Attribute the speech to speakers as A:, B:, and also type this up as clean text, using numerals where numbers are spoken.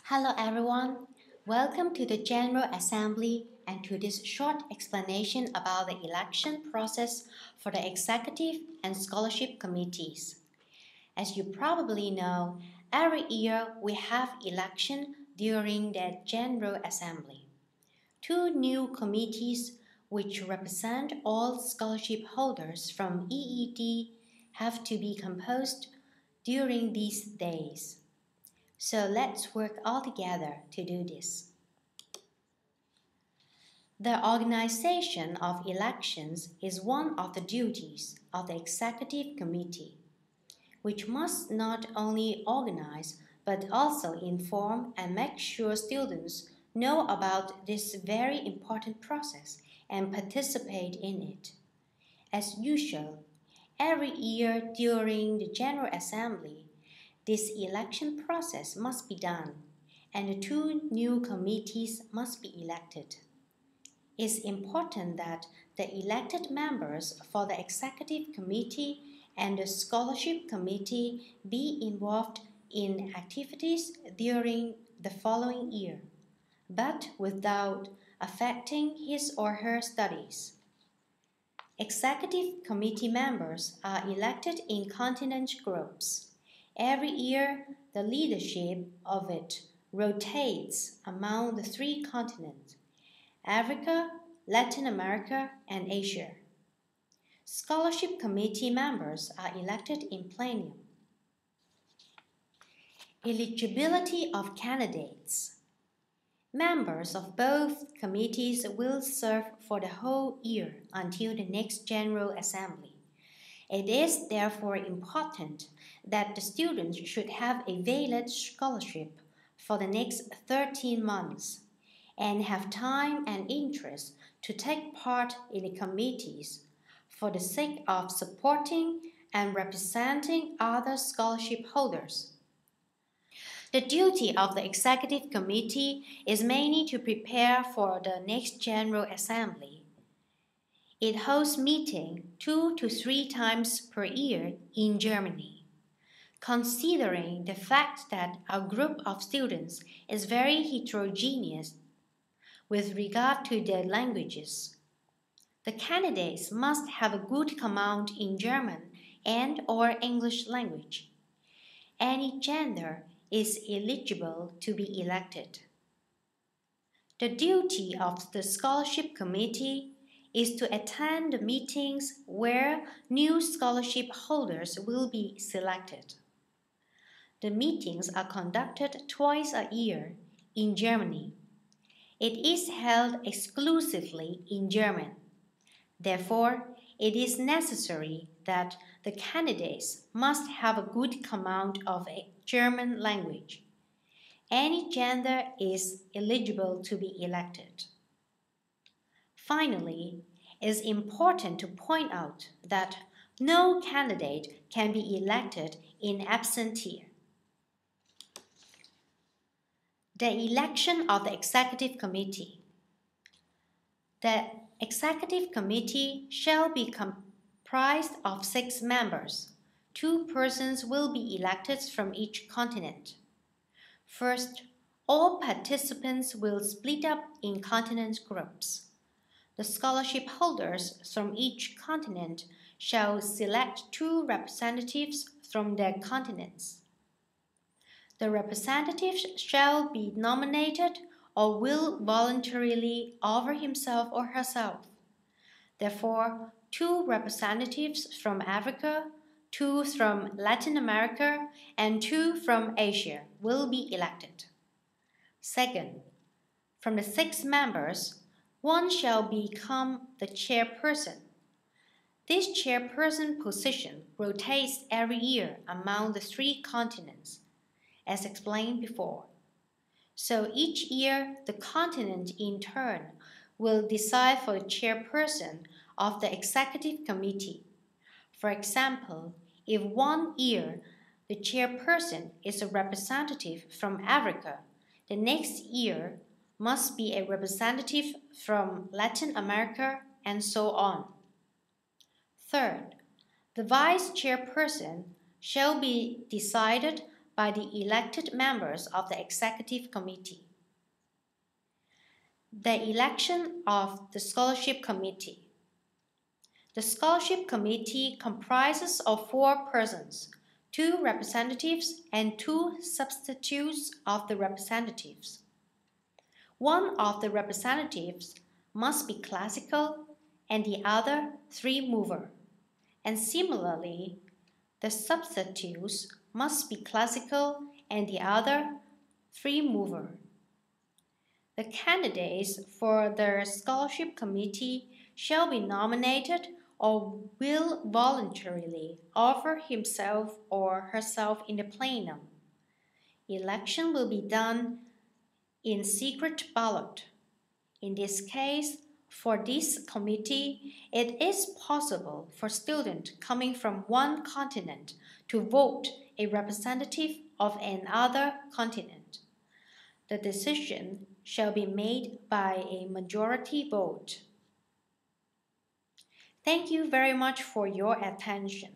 A: Hello everyone, welcome to the General Assembly and to this short explanation about the election process for the Executive and Scholarship Committees. As you probably know, every year we have election during the General Assembly. Two new committees which represent all scholarship holders from EED have to be composed during these days. So let's work all together to do this. The organization of elections is one of the duties of the Executive Committee, which must not only organize but also inform and make sure students know about this very important process and participate in it. As usual, every year during the General Assembly, this election process must be done, and the two new committees must be elected. It's important that the elected members for the Executive Committee and the Scholarship Committee be involved in activities during the following year, but without affecting his or her studies. Executive Committee members are elected in continent groups. Every year, the leadership of it rotates among the three continents: Africa, Latin America, and Asia. Scholarship Committee members are elected in plenum. Eligibility of candidates. Members of both committees will serve for the whole year until the next General Assembly. It is therefore important that the students should have a valid scholarship for the next 13 months and have time and interest to take part in the committees for the sake of supporting and representing other scholarship holders. The duty of the Executive Committee is mainly to prepare for the next General Assembly. It holds meetings 2 to 3 times per year in Germany. Considering the fact that our group of students is very heterogeneous with regard to their languages, the candidates must have a good command in German and/or English language. Any gender is eligible to be elected. The duty of the Scholarship Committee is to attend the meetings where new scholarship holders will be selected. The meetings are conducted twice a year in Germany. It is held exclusively in German. Therefore, it is necessary that the candidates must have a good command of a German language. Any gender is eligible to be elected. Finally, it is important to point out that no candidate can be elected in absentia. The election of the Executive Committee. The Executive Committee shall be comprised of 6 members. 2 persons will be elected from each continent. First, all participants will split up in continent groups. The scholarship holders from each continent shall select 2 representatives from their continents. The representatives shall be nominated or will voluntarily offer himself or herself. Therefore, 2 representatives from Africa, 2 from Latin America, and 2 from Asia will be elected. Second, from the 6 members, 1 shall become the chairperson. This chairperson position rotates every year among the 3 continents, as explained before. So each year, the continent in turn will decide for the chairperson of the Executive Committee. For example, if one year the chairperson is a representative from Africa, the next year must be a representative from Latin America, and so on. Third, the vice chairperson shall be decided by the elected members of the Executive Committee. The election of the Scholarship Committee. The Scholarship Committee comprises of 4 persons, 2 representatives and 2 substitutes of the representatives. One of the representatives must be classical and the other 3-mover. And similarly, the substitutes must be classical and the other 3-mover. The candidates for the Scholarship Committee shall be nominated or will voluntarily offer himself or herself in the plenum. Election will be done in secret ballot. In this case, for this committee, it is possible for students coming from one continent to vote a representative of another continent. The decision shall be made by a majority vote. Thank you very much for your attention.